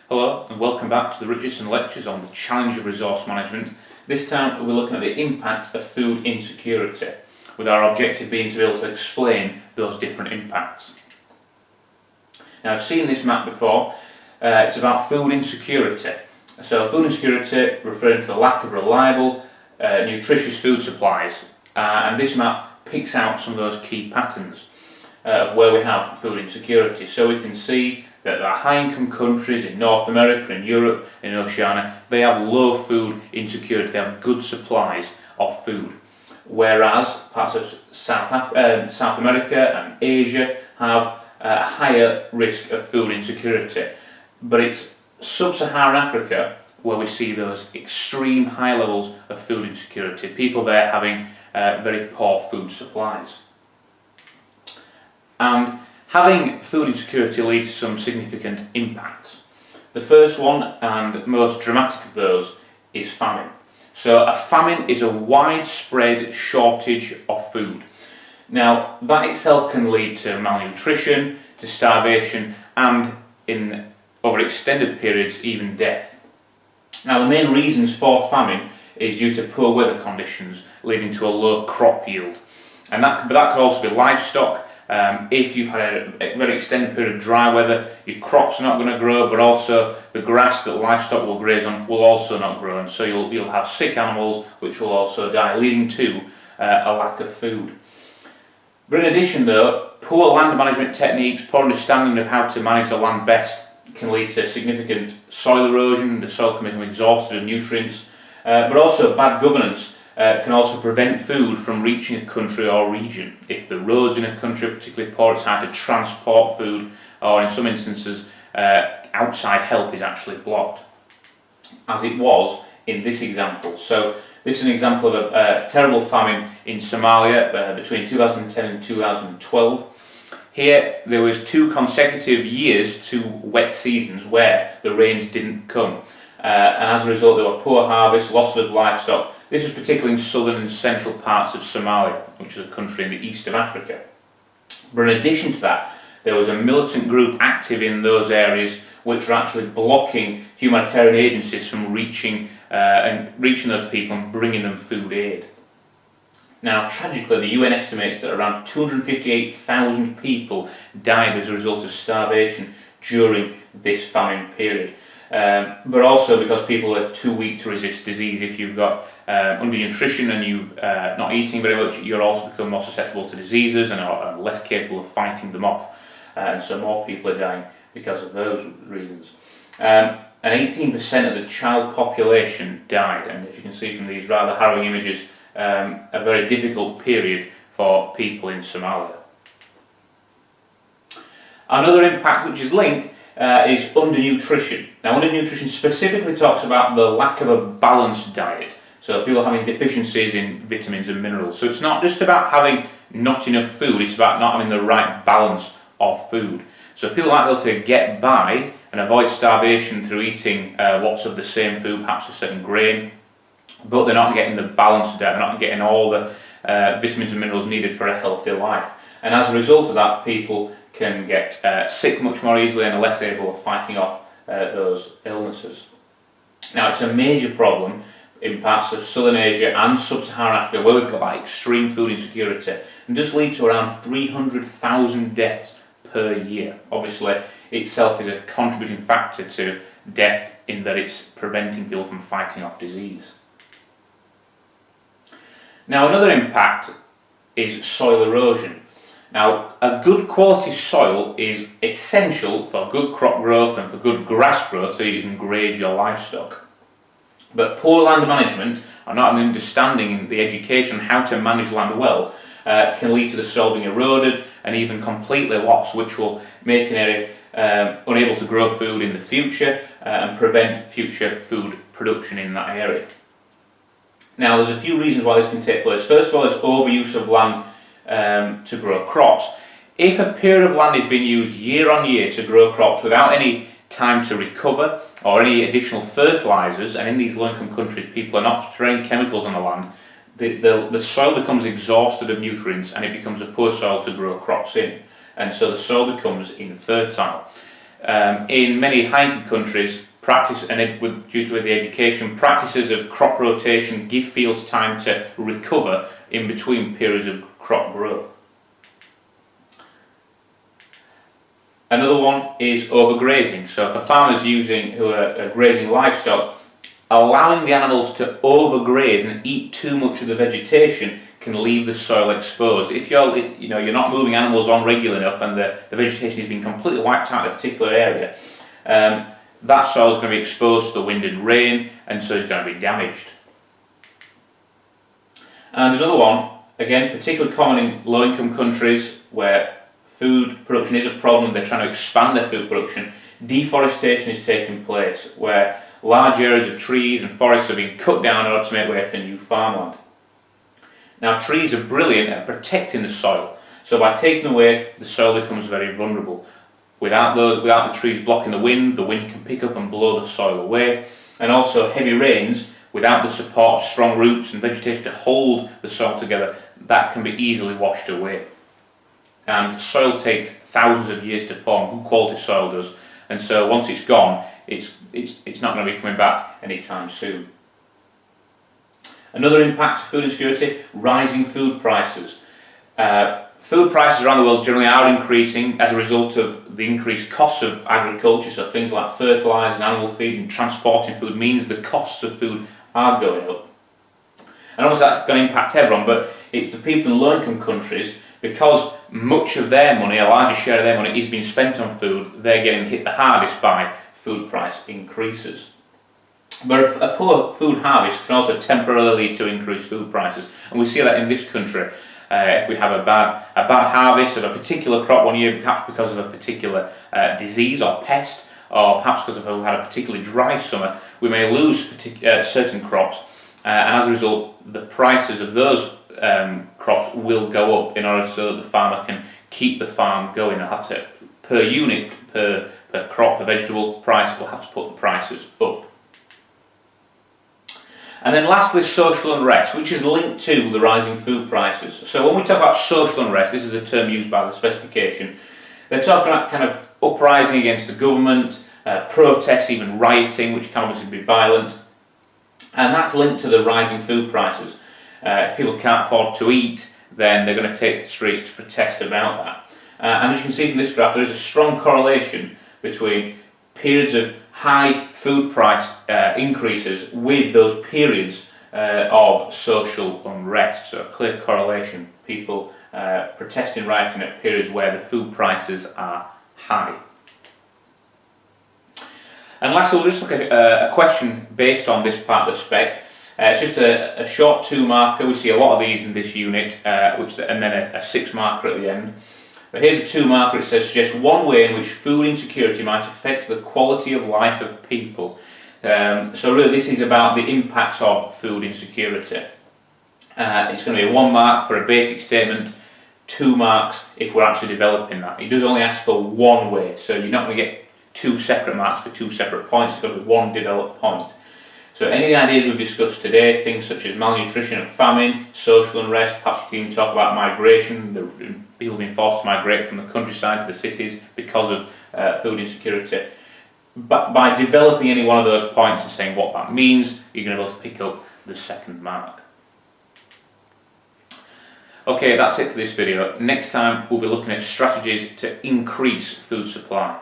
Hello and welcome back to the Richardson Lectures on the challenge of resource management. This time we're looking at the impact of food insecurity, with our objective being to be able to explain those different impacts. Now I've seen this map before. It's about food insecurity. So food insecurity referring to the lack of reliable, nutritious food supplies, and this map picks out some of those key patterns of where we have food insecurity. So we can see that the high-income countries in North America, in Europe, in Oceania, they have low food insecurity, they have good supplies of food. Whereas parts of South America and Asia have a higher risk of food insecurity. But it's sub-Saharan Africa where we see those extreme high levels of food insecurity, people there having very poor food supplies. And having food insecurity leads to some significant impacts. The first one and most dramatic of those is famine. So a famine is a widespread shortage of food. Now that itself can lead to malnutrition, to starvation, and in over extended periods even death. Now the main reasons for famine is due to poor weather conditions leading to a low crop yield. And that could also be livestock. If you've had a very extended period of dry weather, your crops are not going to grow, but also the grass that livestock will graze on will also not grow, and so you'll have sick animals which will also die, leading to a lack of food. But in addition though, poor land management techniques, poor understanding of how to manage the land best can lead to significant soil erosion. The soil can become exhausted of nutrients, but also bad governance can also prevent food from reaching a country or region. If the roads in a country are particularly poor, it's hard to transport food, or in some instances outside help is actually blocked, as it was in this example. So this is an example of a terrible famine in Somalia between 2010 and 2012. Here there was 2 consecutive years, 2 wet seasons where the rains didn't come, and as a result there were poor harvests, loss of livestock. This was particularly in southern and central parts of Somalia, which is a country in the east of Africa. But in addition to that, there was a militant group active in those areas which were actually blocking humanitarian agencies from reaching those people and bringing them food aid. Now, tragically, the UN estimates that around 258,000 people died as a result of starvation during this famine period. But also because people are too weak to resist disease. If you've got undernutrition and you've not eating very much, you'll also become more susceptible to diseases and are less capable of fighting them off. And so more people are dying because of those reasons. And 18% of the child population died, and as you can see from these rather harrowing images, a very difficult period for people in Somalia. Another impact which is linked is undernutrition. Now undernutrition specifically talks about the lack of a balanced diet. So people having deficiencies in vitamins and minerals. So it's not just about having not enough food, it's about not having the right balance of food. So people might be able to get by and avoid starvation through eating lots of the same food, perhaps a certain grain, but they're not getting the balanced diet, they're not getting all the vitamins and minerals needed for a healthy life. And as a result of that, people can get sick much more easily and are less able of fighting off those illnesses. Now it's a major problem in parts of Southern Asia and Sub-Saharan Africa where we've got that extreme food insecurity, and does lead to around 300,000 deaths per year. Obviously itself is a contributing factor to death in that it's preventing people from fighting off disease. Now another impact is soil erosion. Now, a good quality soil is essential for good crop growth and for good grass growth so you can graze your livestock. But poor land management, or not having understanding in the education how to manage land well, can lead to the soil being eroded and even completely lost, which will make an area unable to grow food in the future and prevent future food production in that area. Now, there's a few reasons why this can take place. First of all, there's overuse of land to grow crops. If a period of land is being used year on year to grow crops without any time to recover or any additional fertilisers, and in these low-income countries people are not spraying chemicals on the land, the soil becomes exhausted of nutrients and it becomes a poor soil to grow crops in, and so the soil becomes infertile. in many high-income countries, due to the education, practices of crop rotation give fields time to recover in between periods of crop growth. Another one is overgrazing. So for farmers who are grazing livestock, allowing the animals to overgraze and eat too much of the vegetation can leave the soil exposed. If you're not moving animals on regularly enough and the vegetation has been completely wiped out in a particular area, that soil is going to be exposed to the wind and rain, and so it's going to be damaged. And another one, again, particularly common in low-income countries where food production is a problem, they're trying to expand their food production, deforestation is taking place, where large areas of trees and forests are being cut down in order to make way for new farmland. Now, trees are brilliant at protecting the soil, so by taking away, the soil becomes very vulnerable. Without the trees blocking the wind can pick up and blow the soil away, and also heavy rains, without the support of strong roots and vegetation to hold the soil together, that can be easily washed away. And soil takes thousands of years to form, good quality soil does, and so once it's gone, it's not going to be coming back anytime soon. Another impact of food insecurity, rising food prices. Food prices around the world generally are increasing as a result of the increased costs of agriculture, so things like fertiliser and animal feed and transporting food means the costs of food are going up. And obviously that's going to impact everyone, but it's the people in low-income countries, because much of their money, a larger share of their money, is being spent on food, they're getting hit the hardest by food price increases. But a poor food harvest can also temporarily lead to increased food prices, and we see that in this country. If we have a bad harvest of a particular crop one year, perhaps because of a particular disease or pest, or perhaps because we had a particularly dry summer, we may lose certain crops, and as a result, the prices of those crops will go up in order so that the farmer can keep the farm going. They'll have to, per unit, per crop, per vegetable price, will have to put the prices up. And then lastly, social unrest, which is linked to the rising food prices. So when we talk about social unrest, this is a term used by the specification, they're talking about kind of uprising against the government, protests, even rioting, which can obviously be violent. And that's linked to the rising food prices. If people can't afford to eat, then they're going to take the streets to protest about that. And as you can see from this graph, there is a strong correlation between periods of high food price increases with those periods of social unrest. So a clear correlation, people protesting, rioting at periods where the food prices are high. And lastly, we'll just look at a question based on this part of the spec. It's just a short 2 marker. We see a lot of these in this unit, and then a 6 marker at the end. But here's a 2 marker. It says, suggest one way in which food insecurity might affect the quality of life of people. So really this is about the impacts of food insecurity. It's going to be 1 mark for a basic statement, 2 marks if we're actually developing that. It does only ask for 1 way, so you're not going to get 2 separate marks for 2 separate points. It's got to be 1 developed point. So any of the ideas we've discussed today, things such as malnutrition and famine, social unrest, perhaps you can talk about migration, people being forced to migrate from the countryside to the cities because of food insecurity. But by developing any one of those points and saying what that means, you're going to be able to pick up the 2nd mark. Okay, that's it for this video. Next time we'll be looking at strategies to increase food supply.